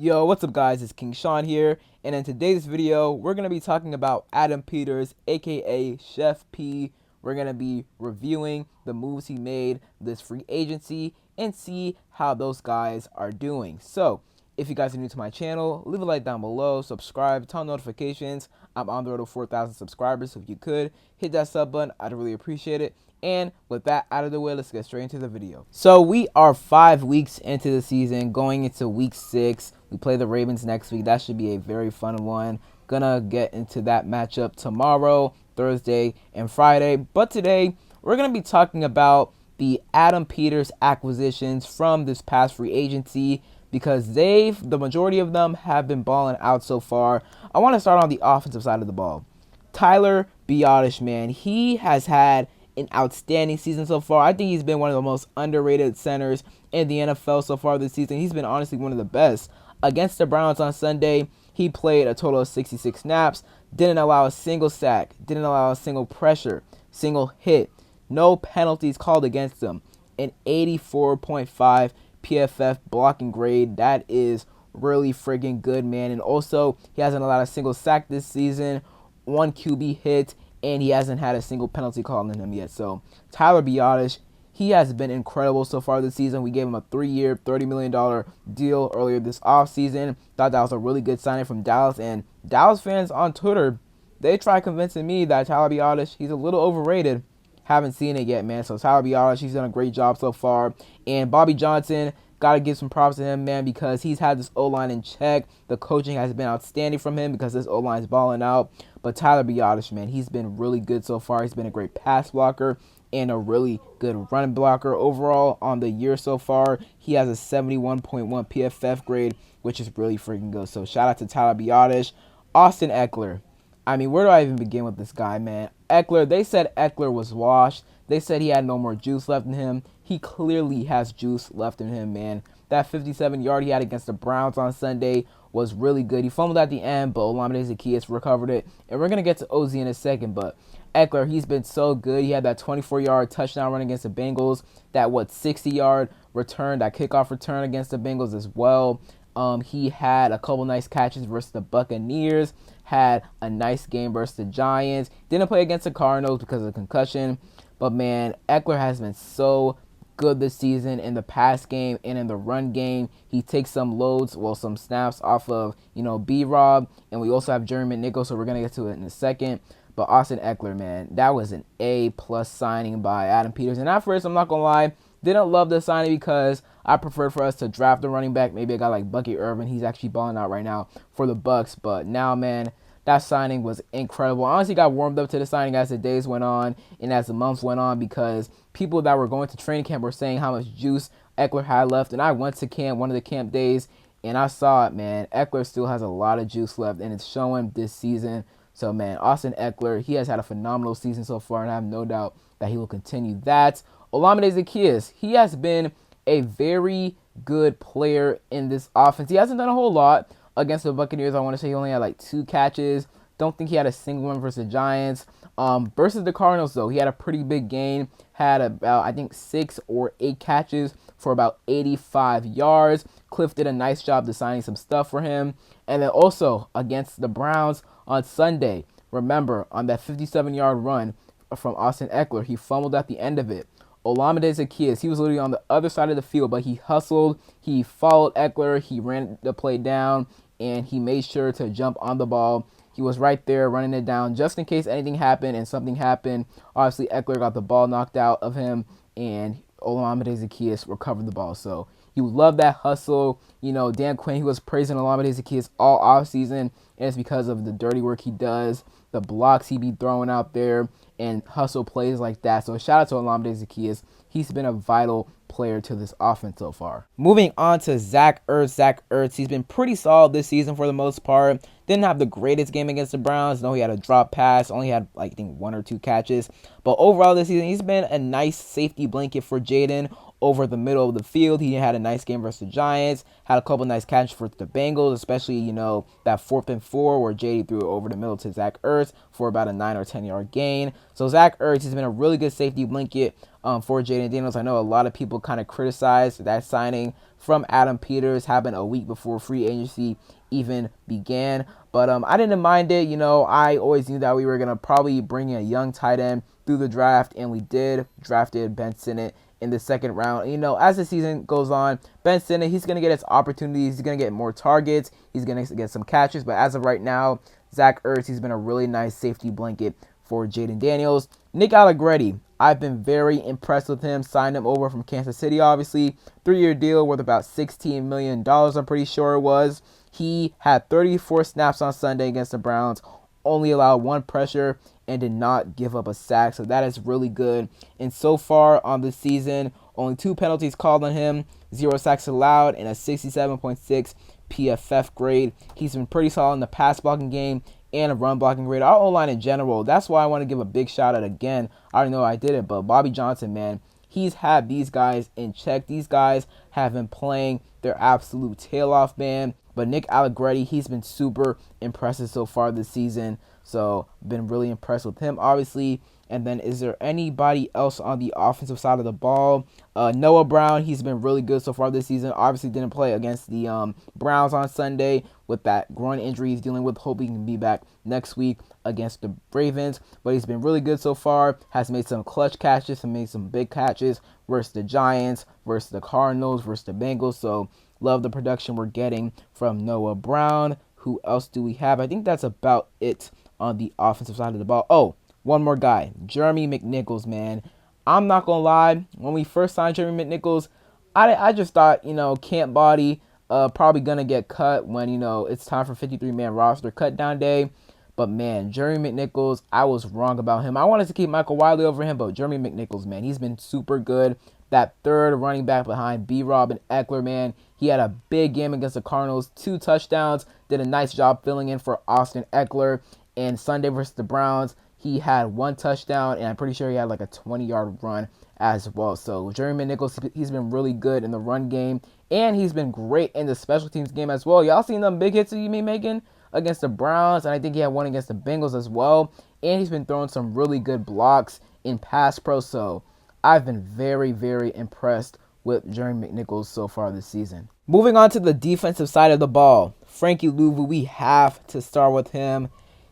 Yo, what's up guys, it's King Sean here, and in today's video, we're going to be talking about Adam Peters, aka Chef P. We're going to be reviewing the moves he made this free agency and see how those guys are doing. So, if you guys are new to my channel, leave a like down below, subscribe, turn on notifications. I'm on the road to 4,000 subscribers, so if you could, hit that sub button, I'd really appreciate it. And with that out of the way, let's get straight into the video. So we are 5 weeks into the season, going into week 6. We play the Ravens next week. That should be a very fun one. Gonna get into that matchup tomorrow, Thursday, and Friday. But today, we're gonna be talking about the Adam Peters acquisitions from this past free agency because the majority of them have been balling out so far. I want to start on the offensive side of the ball. Tyler Biadasz, man, he has had an outstanding season so far. I think he's been one of the most underrated centers in the NFL so far this season. He's been honestly one of the best. Against the Browns on Sunday, he played a total of 66 snaps, didn't allow a single sack, didn't allow a single pressure, single hit, no penalties called against him, an 84.5 PFF blocking grade. That is really friggin' good, man. And also, he hasn't allowed a single sack this season, 1 QB hit, and he hasn't had a single penalty called on him yet. So, Tyler Biadasz, he has been incredible so far this season. We gave him a 3-year, $30 million deal earlier this offseason. Thought that was a really good signing from Dallas. And Dallas fans on Twitter, they try convincing me that Tyler Biadasz, he's a little overrated. Haven't seen it yet, man. So Tyler Biadasz, he's done a great job so far. And Bobby Johnson, got to give some props to him, man, because he's had this O-line in check. The coaching has been outstanding from him because this O-line is balling out. But Tyler Biadasz, man, he's been really good so far. He's been a great pass blocker and a really good run blocker. Overall, on the year so far, he has a 71.1 PFF grade, which is really freaking good. So shout out to Tyler Biadasz. Austin Ekeler. I mean, where do I even begin with this guy, man? Ekeler, they said Ekeler was washed. They said he had no more juice left in him. He clearly has juice left in him, man. That 57-yard he had against the Browns on Sunday was really good. He fumbled at the end, but Olamide Zaccheaus recovered it. And we're going to get to OZ in a second, but Ekeler, he's been so good. He had that 24-yard touchdown run against the Bengals, that 60-yard return, that kickoff return against the Bengals as well. He had a couple nice catches versus the Buccaneers, had a nice game versus the Giants. Didn't play against the Cardinals because of concussion. But, man, Ekeler has been so good this season in the pass game and in the run game. He takes some loads, some snaps off of, B-Rob. And we also have Jeremy McNichols, so we're going to get to it in a second. But Austin Ekeler, man, that was an A-plus signing by Adam Peters. And at first, I'm not going to lie, didn't love the signing because I preferred for us to draft a running back. Maybe a guy like Bucky Irvin. He's actually balling out right now for the Bucks. But now, man, that signing was incredible. I honestly got warmed up to the signing as the days went on and as the months went on because people that were going to training camp were saying how much juice Ekeler had left. And I went to camp, one of the camp days, and I saw it, man. Ekeler still has a lot of juice left, and it's showing this season. So, man, Austin Ekeler, he has had a phenomenal season so far, and I have no doubt that he will continue that. Olamide Zaccheaus, he has been a very good player in this offense. He hasn't done a whole lot against the Buccaneers. I want to say he only had 2 catches. Don't think he had a single one versus the Giants. Versus the Cardinals, though, he had a pretty big game. Had about, I think, 6 or 8 catches for about 85 yards. Cliff did a nice job designing some stuff for him. And then also against the Browns on Sunday, remember, on that 57-yard run from Austin Ekeler, he fumbled at the end of it. Olamide Zaccheaus, he was literally on the other side of the field, but he hustled, he followed Ekeler, he ran the play down, and he made sure to jump on the ball. He was right there running it down just in case anything happened and something happened. Obviously, Ekeler got the ball knocked out of him, and Olamide Zaccheaus recovered the ball. So you love that hustle. Dan Quinn, he was praising Olamide Zaccheaus all offseason, and it's because of the dirty work he does, the blocks he be throwing out there, and hustle plays like that. So shout out to Olamide Zaccheaus. He's been a vital player to this offense so far. Moving on to Zach Ertz. Zach Ertz, he's been pretty solid this season for the most part. Didn't have the greatest game against the Browns. No, he had a drop pass. Only had, I think, 1 or 2 catches. But overall this season, he's been a nice safety blanket for Jaden. over the middle of the field. He had a nice game versus the Giants, had a couple nice catches for the Bengals, especially, that 4th and 4 where JD threw it over the middle to Zach Ertz for about a 9 or 10 yard gain. So Zach Ertz has been a really good safety blanket for Jayden Daniels. I know a lot of people kind of criticized that signing from Adam Peters happened a week before free agency even began. But I didn't mind it. I always knew that we were going to probably bring in a young tight end through the draft, and we did. Drafted Ben Sinnott in the 2nd round. As the season goes on, Ben Sinnott, he's going to get his opportunities. He's going to get more targets. He's going to get some catches. But as of right now, Zach Ertz, he's been a really nice safety blanket for Jayden Daniels. Nick Allegretti, I've been very impressed with him. Signed him over from Kansas City, obviously. 3-year deal worth about $16 million, I'm pretty sure it was. He had 34 snaps on Sunday against the Browns, only allowed 1 pressure, and did not give up a sack. So that is really good. And so far on the season, only 2 penalties called on him, 0 sacks allowed, and a 67.6 PFF grade. He's been pretty solid in the pass blocking game and a run blocking grade. Our O-line in general, that's why I want to give a big shout out again. I already know I did it, but Bobby Johnson, man, he's had these guys in check. These guys have been playing their absolute tail off, man. But Nick Allegretti, he's been super impressive so far this season. So, been really impressed with him, obviously. And then, is there anybody else on the offensive side of the ball? Noah Brown, he's been really good so far this season. Obviously, didn't play against the Browns on Sunday with that groin injury he's dealing with. Hope he can be back next week against the Ravens. But he's been really good so far. Has made some clutch catches and made some big catches versus the Giants, versus the Cardinals, versus the Bengals. So, love the production we're getting from Noah Brown. Who else do we have? I think that's about it on the offensive side of the ball. Oh, one more guy, Jeremy McNichols, man. I'm not going to lie. When we first signed Jeremy McNichols, I just thought, camp body, probably going to get cut when, it's time for 53-man roster cut down day. But, man, Jeremy McNichols, I was wrong about him. I wanted to keep Michael Wiley over him, but Jeremy McNichols, man, he's been super good. That 3rd running back behind B-Rob and Eckler, man, he had a big game against the Cardinals, 2 touchdowns, did a nice job filling in for Austin Eckler. And Sunday versus the Browns, he had 1 touchdown, and I'm pretty sure he had like a 20-yard run as well. So Jeremy McNichols, he's been really good in the run game, and he's been great in the special teams game as well. Y'all seen them big hits that he been making against the Browns, and I think he had 1 against the Bengals as well. And he's been throwing some really good blocks in pass pro. So I've been very, very impressed with Jeremy McNichols so far this season. Moving on to the defensive side of the ball, Frankie Louvu, we have to start with him.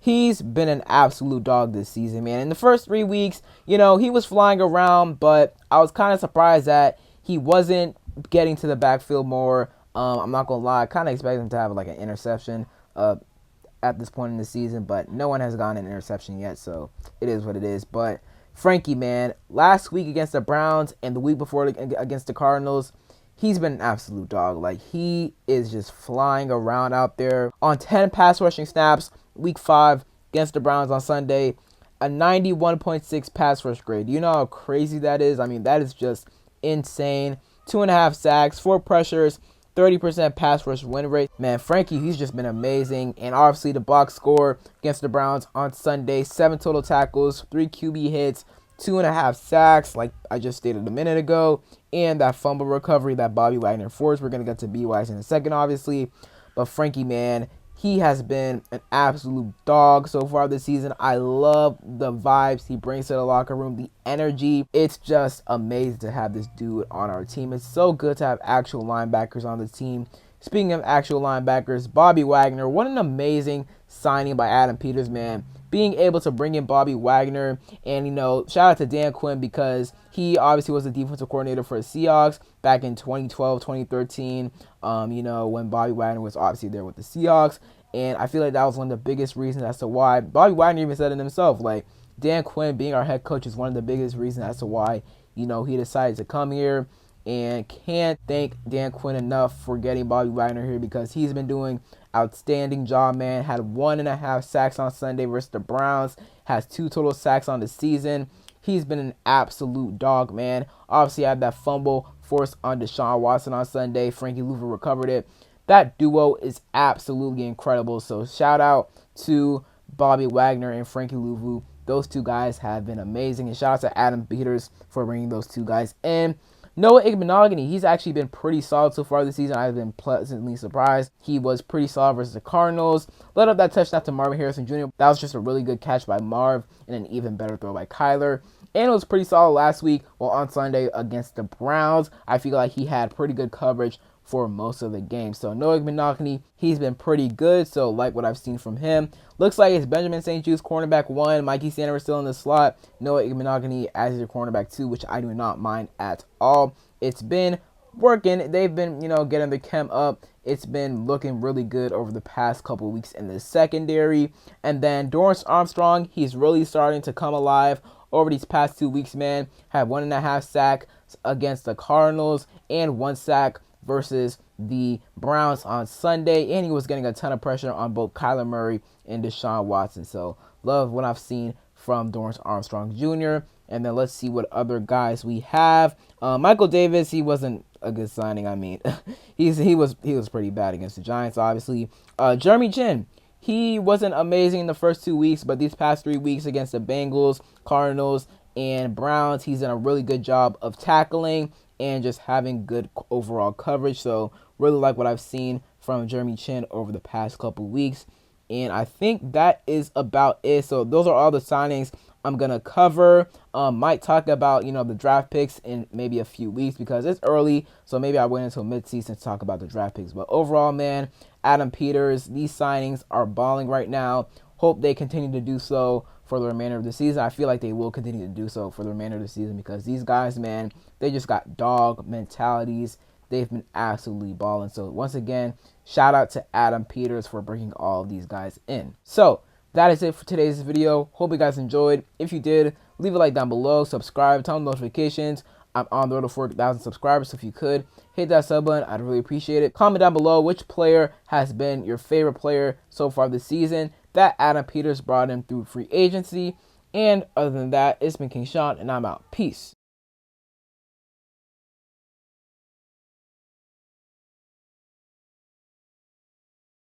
He's been an absolute dog this season, man. In the first 3 weeks, he was flying around, but I was kind of surprised that he wasn't getting to the backfield more. I'm not going to lie. I kind of expected him to have like an interception at this point in the season, but no one has gotten an interception yet, so it is what it is. But Frankie, man, last week against the Browns and the week before against the Cardinals, he's been an absolute dog. Like, he is just flying around out there. On 10 pass rushing snaps, week 5 against the Browns on Sunday, a 91.6 pass rush grade. You know how crazy that is? I mean, that is just insane. 2.5 sacks, 4 pressures, 30% pass rush win rate. Man, Frankie, he's just been amazing. And obviously the box score against the Browns on Sunday, 7 total tackles, 3 QB hits, 2.5 sacks, like I just stated a minute ago, and that fumble recovery that Bobby Wagner forced. We're going to get to B-Wise in a second, obviously. But Frankie, man, he has been an absolute dog so far this season. I love the vibes he brings to the locker room, the energy. It's just amazing to have this dude on our team. It's so good to have actual linebackers on the team. Speaking of actual linebackers, Bobby Wagner, what an amazing signing by Adam Peters, man. Being able to bring in Bobby Wagner, and, shout out to Dan Quinn, because he obviously was the defensive coordinator for the Seahawks back in 2012, 2013, when Bobby Wagner was obviously there with the Seahawks. And I feel like that was one of the biggest reasons as to why Bobby Wagner even said it himself. Like, Dan Quinn being our head coach is one of the biggest reasons as to why, he decided to come here. And can't thank Dan Quinn enough for getting Bobby Wagner here, because he's been doing outstanding job, man. Had 1.5 sacks on Sunday versus the Browns. Has 2 total sacks on the season. He's been an absolute dog, man. Obviously, had that fumble forced on Deshaun Watson on Sunday. Frankie Louvu recovered it. That duo is absolutely incredible. So shout out to Bobby Wagner and Frankie Louvu. Those 2 guys have been amazing. And shout out to Adam Peters for bringing those 2 guys in. Noah Igbenogany, he's actually been pretty solid so far this season. I've been pleasantly surprised. He was pretty solid versus the Cardinals. Let up that touchdown to Marvin Harrison Jr. That was just a really good catch by Marv and an even better throw by Kyler. And it was pretty solid last week, well, on Sunday against the Browns. I feel like he had pretty good coverage for most of the game. So Noah Igbenogany, he's been pretty good. So like what I've seen from him. Looks like it's Benjamin St-Juste, cornerback 1. Mikey Sanders still in the slot. Noah Igbenogany as your cornerback 2, which I do not mind at all. It's been working. They've been, getting the chem up. It's been looking really good over the past couple weeks in the secondary. And then Dorance Armstrong, he's really starting to come alive over these past 2 weeks, man. Had 1.5 sacks against the Cardinals and 1 sack versus the Browns on Sunday, and he was getting a ton of pressure on both Kyler Murray and Deshaun Watson. So love what I've seen from Dorance Armstrong Jr. And then let's see what other guys we have. Michael Davis, he wasn't a good signing. I mean, he was pretty bad against the Giants, obviously. Jeremy Chinn, he wasn't amazing in the first 2 weeks, but these past 3 weeks against the Bengals, Cardinals, and Browns, he's done a really good job of tackling and just having good overall coverage. So really like what I've seen from Jeremy Chinn over the past couple weeks. And I think that is about it. So those are all the signings I'm going to cover. Might talk about, the draft picks in maybe a few weeks because it's early. So maybe I wait until midseason to talk about the draft picks. But overall, man, Adam Peters, these signings are balling right now. Hope they continue to do so for the remainder of the season. I feel like they will continue to do so for the remainder of the season because these guys, man, they just got dog mentalities. They've been absolutely balling. So once again, shout out to Adam Peters for bringing all of these guys in. So that is it for today's video. Hope you guys enjoyed. If you did, leave a like down below, subscribe, turn on notifications. I'm on the road to 4,000 subscribers, so if you could hit that sub button, I'd really appreciate it. Comment down below which player has been your favorite player so far this season that Adam Peters brought in through free agency. And other than that, it's been King Sean, and I'm out. Peace.